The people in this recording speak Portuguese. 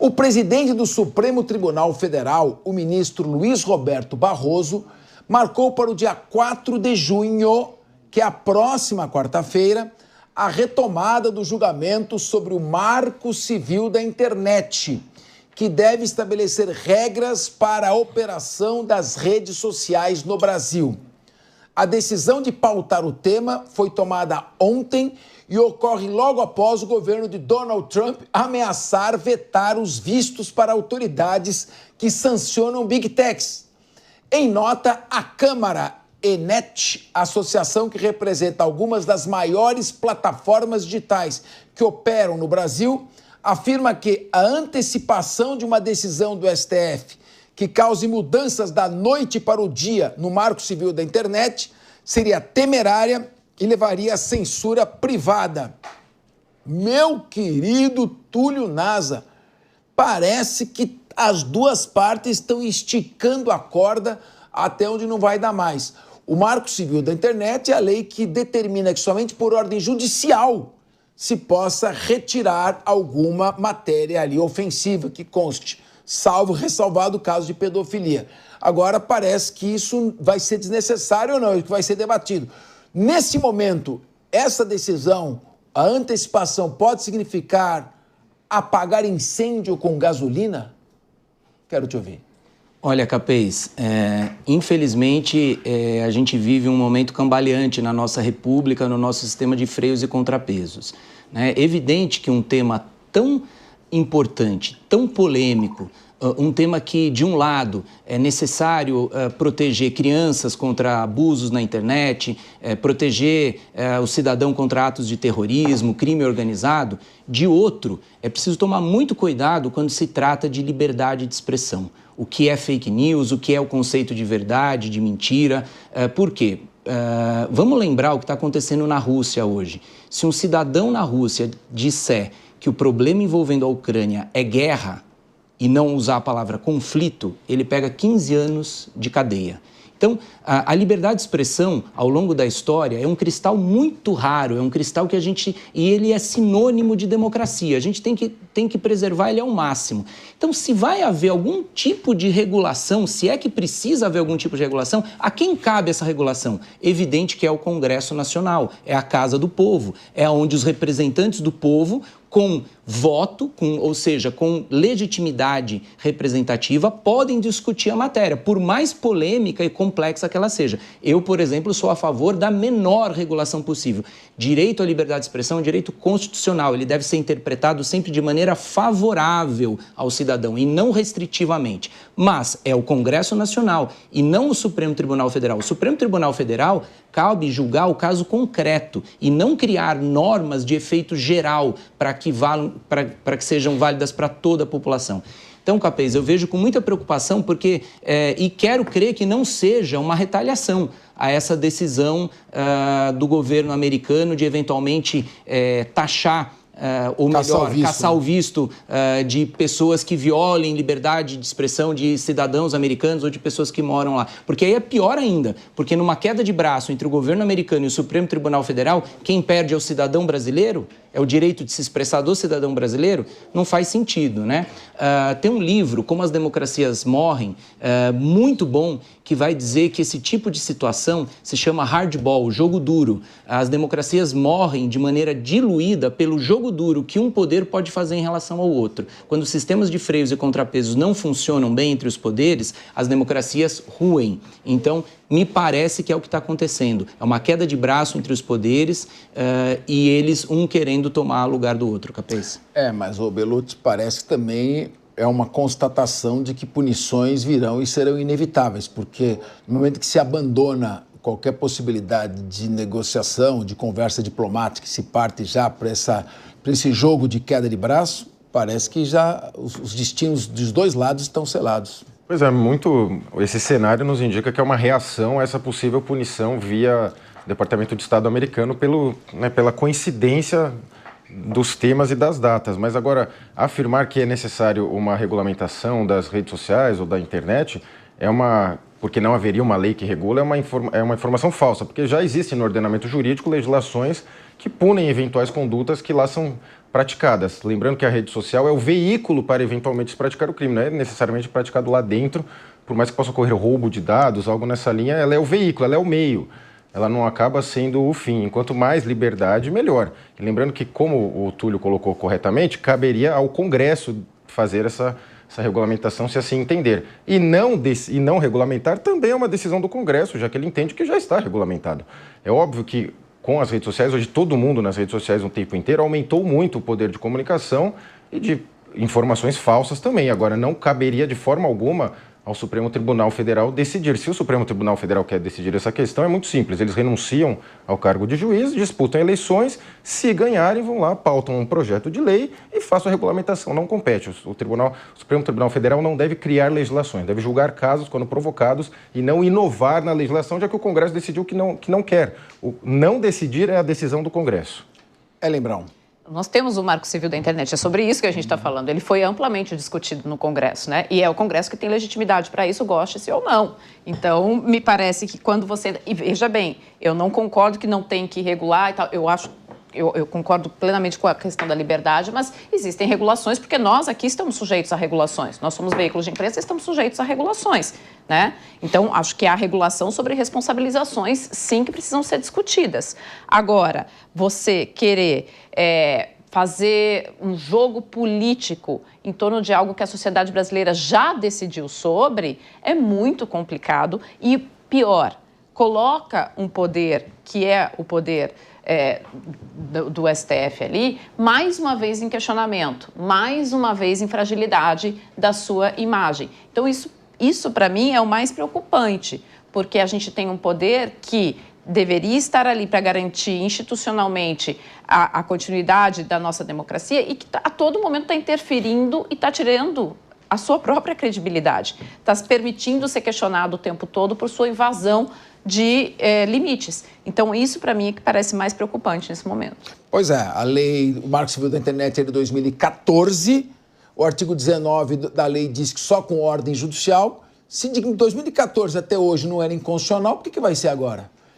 O presidente do Supremo Tribunal Federal, o ministro Luiz Roberto Barroso, marcou para o dia 4 de junho, que é a próxima quarta-feira, a retomada do julgamento sobre o Marco Civil da Internet, que deve estabelecer regras para a operação das redes sociais no Brasil. A decisão de pautar o tema foi tomada ontem e ocorre logo após o governo de Donald Trump ameaçar vetar os vistos para autoridades que sancionam Big Techs. Em nota, a Câmara Enet, associação que representa algumas das maiores plataformas digitais que operam no Brasil, afirma que a antecipação de uma decisão do STF que cause mudanças da noite para o dia no Marco Civil da Internet seria temerária e levaria à censura privada. Meu querido Túlio Naza, parece que as duas partes estão esticando a corda até onde não vai dar mais. O Marco Civil da Internet é a lei que determina que somente por ordem judicial se possa retirar alguma matéria ali ofensiva que conste, salvo ressalvado o caso de pedofilia. Agora parece que isso vai ser desnecessário ou não, que vai ser debatido. Nesse momento, essa decisão, a antecipação, pode significar apagar incêndio com gasolina? Quero te ouvir. Olha, Capês, infelizmente a gente vive um momento cambaleante na nossa república, no nosso sistema de freios e contrapesos. É evidente que um tema tão importante, tão polêmico, um tema que, de um lado, é necessário proteger crianças contra abusos na internet, proteger o cidadão contra atos de terrorismo, crime organizado. De outro, é preciso tomar muito cuidado quando se trata de liberdade de expressão. O que é fake news, o que é o conceito de verdade, de mentira. Por quê? Vamos lembrar o que está acontecendo na Rússia hoje. Se um cidadão na Rússia disser que o problema envolvendo a Ucrânia é guerra, e não usar a palavra conflito, ele pega 15 anos de cadeia. Então, a liberdade de expressão, ao longo da história, é um cristal muito raro, é um cristal que e ele é sinônimo de democracia, a gente tem que preservar ele ao máximo. Então, se vai haver algum tipo de regulação, se é que precisa haver algum tipo de regulação, a quem cabe essa regulação? Evidente que é o Congresso Nacional, é a Casa do Povo, é onde os representantes do povo, com voto, ou seja, com legitimidade representativa, podem discutir a matéria, por mais polêmica e complexa que ela seja. Eu, por exemplo, sou a favor da menor regulação possível. Direito à liberdade de expressão é um direito constitucional, ele deve ser interpretado sempre de maneira favorável ao cidadão e não restritivamente. Mas é o Congresso Nacional e não o Supremo Tribunal Federal. O Supremo Tribunal Federal cabe julgar o caso concreto e não criar normas de efeito geral para que sejam válidas para toda a população. Então, Capês, eu vejo com muita preocupação porque, e quero crer que não seja uma retaliação a essa decisão do governo americano de eventualmente taxar, ou melhor, caçar o visto de pessoas que violem liberdade de expressão de cidadãos americanos ou de pessoas que moram lá. Porque aí é pior ainda, porque numa queda de braço entre o governo americano e o Supremo Tribunal Federal, quem perde é o cidadão brasileiro, é o direito de se expressar do cidadão brasileiro, não faz sentido, né? Tem um livro, Como as Democracias Morrem, muito bom, que vai dizer que esse tipo de situação se chama hardball, jogo duro. As democracias morrem de maneira diluída pelo jogo duro que um poder pode fazer em relação ao outro. Quando os sistemas de freios e contrapesos não funcionam bem entre os poderes, as democracias ruem. Então, me parece que é o que está acontecendo. É uma queda de braço entre os poderes e eles, um querendo tomar o lugar do outro, Capês. Mas, Belucci, parece que também é uma constatação de que punições virão e serão inevitáveis, porque no momento que se abandona qualquer possibilidade de negociação, de conversa diplomática, se parte já para esse jogo de queda de braço, parece que já os destinos dos dois lados estão selados. Pois é, esse cenário nos indica que é uma reação a essa possível punição via Departamento de Estado americano pela coincidência dos temas e das datas. Mas agora, afirmar que é necessário uma regulamentação das redes sociais ou da internet porque não haveria uma lei que regula, é uma informação falsa, porque já existe no ordenamento jurídico legislações que punem eventuais condutas que lá são praticadas. Lembrando que a rede social é o veículo para eventualmente se praticar o crime, não é necessariamente praticado lá dentro, por mais que possa ocorrer roubo de dados, algo nessa linha, ela é o veículo, ela é o meio. Ela não acaba sendo o fim. Quanto mais liberdade, melhor. E lembrando que, como o Túlio colocou corretamente, caberia ao Congresso fazer essa regulamentação, se assim entender. E não regulamentar também é uma decisão do Congresso, já que ele entende que já está regulamentado. É óbvio que, com as redes sociais, hoje todo mundo nas redes sociais o tempo inteiro aumentou muito o poder de comunicação e de informações falsas também. Agora, não caberia de forma alguma ao Supremo Tribunal Federal decidir. Se o Supremo Tribunal Federal quer decidir essa questão, é muito simples. Eles renunciam ao cargo de juiz, disputam eleições, se ganharem, vão lá, pautam um projeto de lei e façam a regulamentação. Não compete. O Supremo Tribunal Federal não deve criar legislações, deve julgar casos quando provocados e não inovar na legislação, já que o Congresso decidiu que não quer. O não decidir é a decisão do Congresso. Lembrão. Nós temos o Marco Civil da Internet, é sobre isso que a gente está falando. Ele foi amplamente discutido no Congresso, né? E é o Congresso que tem legitimidade para isso, goste-se ou não. Então, me parece que quando você... E veja bem, eu não concordo que não tem que regular e tal. Eu concordo plenamente com a questão da liberdade, mas existem regulações, porque nós aqui estamos sujeitos a regulações. Nós somos veículos de imprensa e estamos sujeitos a regulações, né? Então, acho que há regulação sobre responsabilizações, sim, que precisam ser discutidas. Agora, você querer fazer um jogo político em torno de algo que a sociedade brasileira já decidiu sobre é muito complicado e, pior, coloca um poder que é o poder... do STF ali, mais uma vez em questionamento, mais uma vez em fragilidade da sua imagem. Então, isso para mim é o mais preocupante, porque a gente tem um poder que deveria estar ali para garantir institucionalmente a continuidade da nossa democracia e que a todo momento está interferindo e está tirando a sua própria credibilidade, está se permitindo ser questionado o tempo todo por sua invasão de limites. Então, isso, para mim, é que parece mais preocupante nesse momento. Pois é, o Marco Civil da Internet é de 2014, o artigo 19 da lei diz que só com ordem judicial. Se de 2014 até hoje não era inconstitucional, por que vai ser agora?